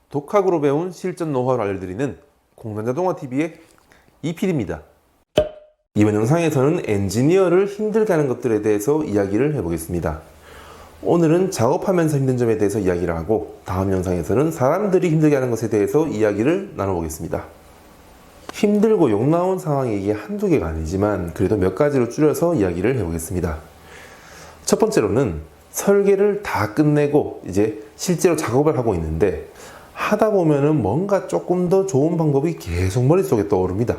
독학으로 배운 실전 노하우를 알려드리는 공단자동화TV의 이PD입니다. 이번 영상에서는 엔지니어를 힘들게 하는 것들에 대해서 이야기를 해보겠습니다. 오늘은 작업하면서 힘든 점에 대해서 이야기를 하고, 다음 영상에서는 사람들이 힘들게 하는 것에 대해서 이야기를 나눠보겠습니다. 힘들고 욕 나온 상황이 이게 한두 개가 아니지만 그래도 몇 가지로 줄여서 이야기를 해보겠습니다. 첫 번째로는 설계를 다 끝내고 이제 실제로 작업을 하고 있는데, 하다 보면은 뭔가 조금 더 좋은 방법이 계속 머릿속에 떠오릅니다.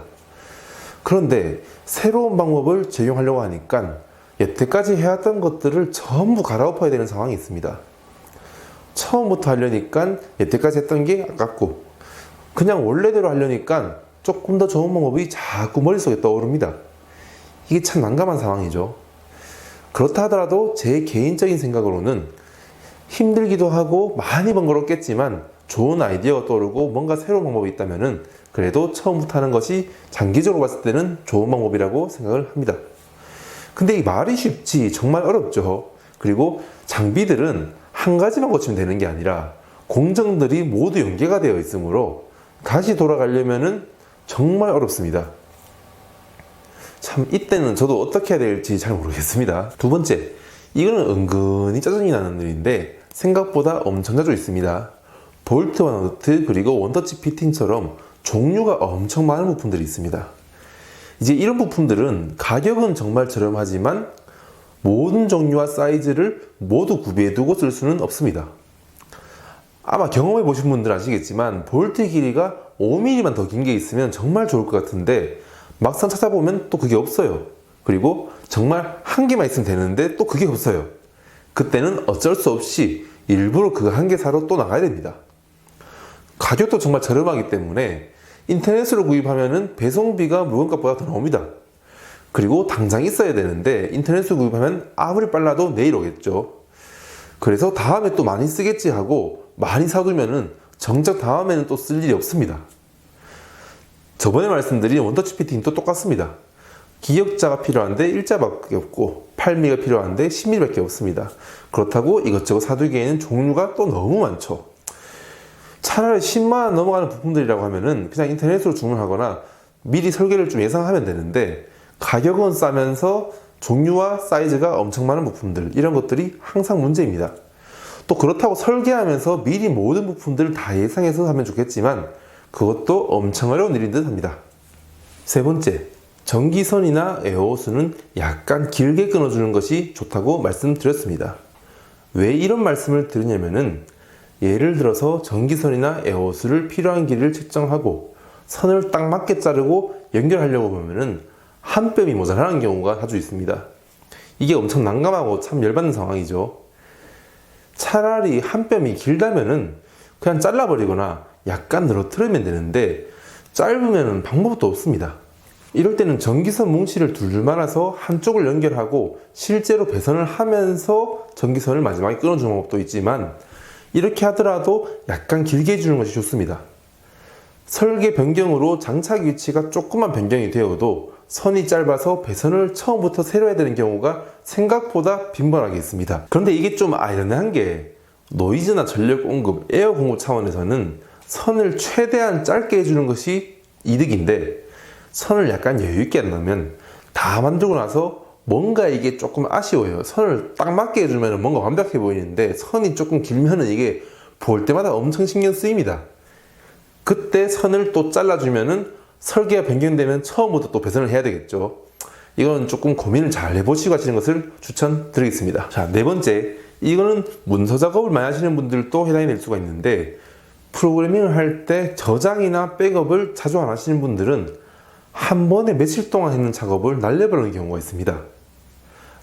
그런데 새로운 방법을 적용하려고 하니까 여태까지 해왔던 것들을 전부 갈아엎어야 되는 상황이 있습니다. 처음부터 하려니까 여태까지 했던 게 아깝고, 그냥 원래대로 하려니까 조금 더 좋은 방법이 자꾸 머릿속에 떠오릅니다. 이게 참 난감한 상황이죠. 그렇다 하더라도 제 개인적인 생각으로는 힘들기도 하고 많이 번거롭겠지만 좋은 아이디어가 떠오르고 뭔가 새로운 방법이 있다면은 그래도 처음부터 하는 것이 장기적으로 봤을 때는 좋은 방법이라고 생각을 합니다. 근데 이 말이 쉽지 정말 어렵죠. 그리고 장비들은 한 가지만 고치면 되는 게 아니라 공정들이 모두 연계가 되어 있으므로 다시 돌아가려면은 정말 어렵습니다. 참 이때는 저도 어떻게 해야 될지 잘 모르겠습니다. 두 번째, 이거는 은근히 짜증이 나는 일인데 생각보다 엄청 자주 있습니다. 볼트와 너트 그리고 원터치 피팅처럼 종류가 엄청 많은 부품들이 있습니다. 이제 이런 부품들은 가격은 정말 저렴하지만 모든 종류와 사이즈를 모두 구비해두고 쓸 수는 없습니다. 아마 경험해 보신 분들 아시겠지만 볼트 길이가 5mm만 더 긴 게 있으면 정말 좋을 것 같은데 막상 찾아보면 또 그게 없어요. 그리고 정말 한 개만 있으면 되는데 또 그게 없어요. 그때는 어쩔 수 없이 일부러 그 한 개 사러 또 나가야 됩니다. 가격도 정말 저렴하기 때문에 인터넷으로 구입하면은 배송비가 물건값보다 더 나옵니다. 그리고 당장 있어야 되는데 인터넷으로 구입하면 아무리 빨라도 내일 오겠죠. 그래서 다음에 또 많이 쓰겠지 하고 많이 사두면은 정작 다음에는 또 쓸 일이 없습니다. 저번에 말씀드린 원터치 피팅도 똑같습니다. 기역자가 필요한데 일자밖에 없고 8mm가 필요한데 10mm밖에 없습니다. 그렇다고 이것저것 사두기에는 종류가 또 너무 많죠. 차라리 10만원 넘어가는 부품들이라고 하면은 그냥 인터넷으로 주문하거나 미리 설계를 좀 예상하면 되는데, 가격은 싸면서 종류와 사이즈가 엄청 많은 부품들, 이런 것들이 항상 문제입니다. 또 그렇다고 설계하면서 미리 모든 부품들을 다 예상해서 하면 좋겠지만 그것도 엄청 어려운 일인 듯 합니다. 세 번째, 전기선이나 에어호스는 약간 길게 끊어주는 것이 좋다고 말씀드렸습니다. 왜 이런 말씀을 드리냐면은, 예를 들어서 전기선이나 에어호스를 필요한 길이를 측정하고 선을 딱 맞게 자르고 연결하려고 보면은 한 뼘이 모자라는 경우가 자주 있습니다. 이게 엄청 난감하고 참 열받는 상황이죠. 차라리 한 뼘이 길다면은 그냥 잘라버리거나 약간 늘어뜨리면 되는데, 짧으면 방법도 없습니다. 이럴 때는 전기선 뭉치를 둘둘 말아서 한쪽을 연결하고 실제로 배선을 하면서 전기선을 마지막에 끊어주는 방법도 있지만, 이렇게 하더라도 약간 길게 해주는 것이 좋습니다. 설계 변경으로 장착 위치가 조금만 변경이 되어도 선이 짧아서 배선을 처음부터 새로 해야 되는 경우가 생각보다 빈번하게 있습니다. 그런데 이게 좀 아이러니한 게, 노이즈나 전력 공급, 에어 공급 차원에서는 선을 최대한 짧게 해주는 것이 이득인데, 선을 약간 여유있게 한다면 다 만들고 나서 뭔가 이게 조금 아쉬워요. 선을 딱 맞게 해주면 뭔가 완벽해 보이는데 선이 조금 길면은 이게 볼 때마다 엄청 신경 쓰입니다. 그때 선을 또 잘라주면은 설계가 변경되면 처음부터 또 배선을 해야 되겠죠. 이건 조금 고민을 잘 해보시고 하시는 것을 추천드리겠습니다. 자, 네 번째, 이거는 문서 작업을 많이 하시는 분들도 해당이 될 수가 있는데, 프로그래밍을 할 때 저장이나 백업을 자주 안 하시는 분들은 한 번에 며칠 동안 했는 작업을 날려버리는 경우가 있습니다.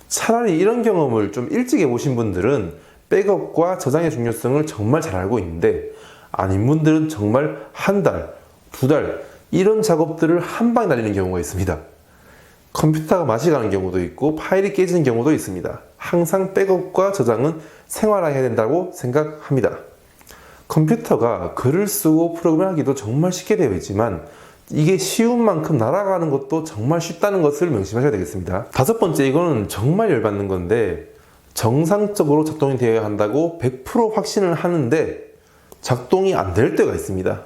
차라리 이런 경험을 좀 일찍 해보신 분들은 백업과 저장의 중요성을 정말 잘 알고 있는데, 아닌 분들은 정말 한 달, 두 달 이런 작업들을 한 방에 날리는 경우가 있습니다. 컴퓨터가 맛이 가는 경우도 있고 파일이 깨지는 경우도 있습니다. 항상 백업과 저장은 생활화해야 된다고 생각합니다. 컴퓨터가 글을 쓰고 프로그램을 하기도 정말 쉽게 되어 있지만 이게 쉬운 만큼 날아가는 것도 정말 쉽다는 것을 명심하셔야 되겠습니다. 다섯 번째, 이거는 정말 열받는 건데, 정상적으로 작동이 되어야 한다고 100% 확신을 하는데 작동이 안 될 때가 있습니다.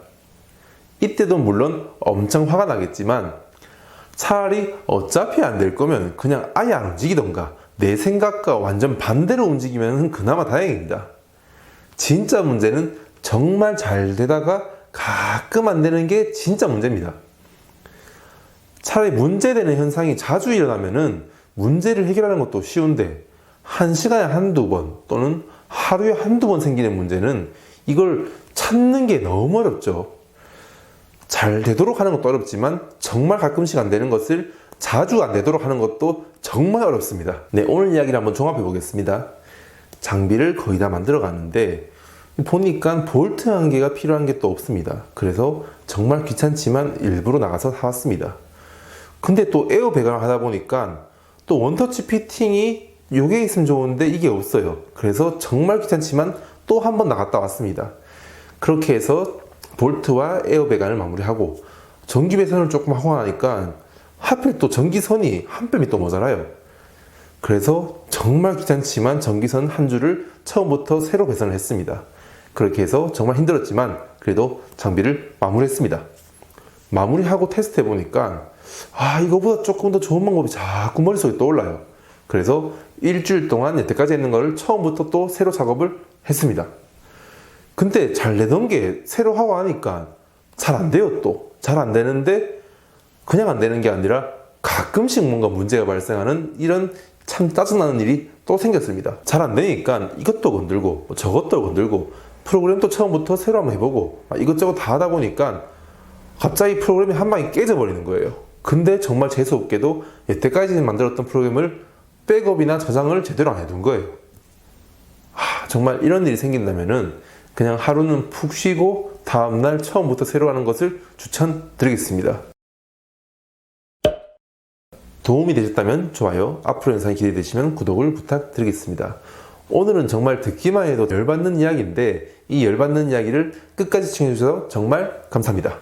이때도 물론 엄청 화가 나겠지만 차라리 어차피 안 될 거면 그냥 아예 안 움직이던가 내 생각과 완전 반대로 움직이면 그나마 다행입니다. 진짜 문제는 정말 잘 되다가 가끔 안 되는 게 진짜 문제입니다. 차라리 문제되는 현상이 자주 일어나면은 문제를 해결하는 것도 쉬운데 한 시간에 한두 번 또는 하루에 한두 번 생기는 문제는 이걸 찾는 게 너무 어렵죠. 잘 되도록 하는 것도 어렵지만 정말 가끔씩 안 되는 것을 자주 안 되도록 하는 것도 정말 어렵습니다. 네, 오늘 이야기를 한번 종합해 보겠습니다. 장비를 거의 다 만들어 가는데 보니까 볼트 한 개가 필요한 게 또 없습니다. 그래서 정말 귀찮지만 일부러 나가서 사왔습니다. 근데 또 에어 배관을 하다 보니까 또 원터치 피팅이 요게 있으면 좋은데 이게 없어요. 그래서 정말 귀찮지만 또 한 번 나갔다 왔습니다. 그렇게 해서 볼트와 에어 배관을 마무리하고 전기 배선을 조금 하고 나니까 하필 또 전기선이 한 뼘이 또 모자라요. 그래서 정말 귀찮지만 전기선 한 줄을 처음부터 새로 배선을 했습니다. 그렇게 해서 정말 힘들었지만 그래도 장비를 마무리했습니다. 마무리하고 테스트 해보니까 이거보다 조금 더 좋은 방법이 자꾸 머릿속에 떠올라요. 그래서 일주일 동안 여태까지 했는 거를 처음부터 또 새로 작업을 했습니다. 근데 잘 되던 게 새로 하고 하니까 잘 안 돼요. 또 잘 안 되는데 그냥 안 되는 게 아니라 가끔씩 뭔가 문제가 발생하는 이런 참 짜증나는 일이 또 생겼습니다. 잘 안 되니까 이것도 건들고 저것도 건들고 프로그램도 처음부터 새로 한번 해보고 이것저것 다 하다 보니까 갑자기 프로그램이 한 방에 깨져버리는 거예요. 근데 정말 재수없게도 여태까지 만들었던 프로그램을 백업이나 저장을 제대로 안 해둔 거예요. 정말 이런 일이 생긴다면은 그냥 하루는 푹 쉬고 다음날 처음부터 새로 하는 것을 추천드리겠습니다. 도움이 되셨다면 좋아요, 앞으로 영상이 기대되시면 구독을 부탁드리겠습니다. 오늘은 정말 듣기만 해도 열받는 이야기인데 이 열받는 이야기를 끝까지 시청해주셔서 정말 감사합니다.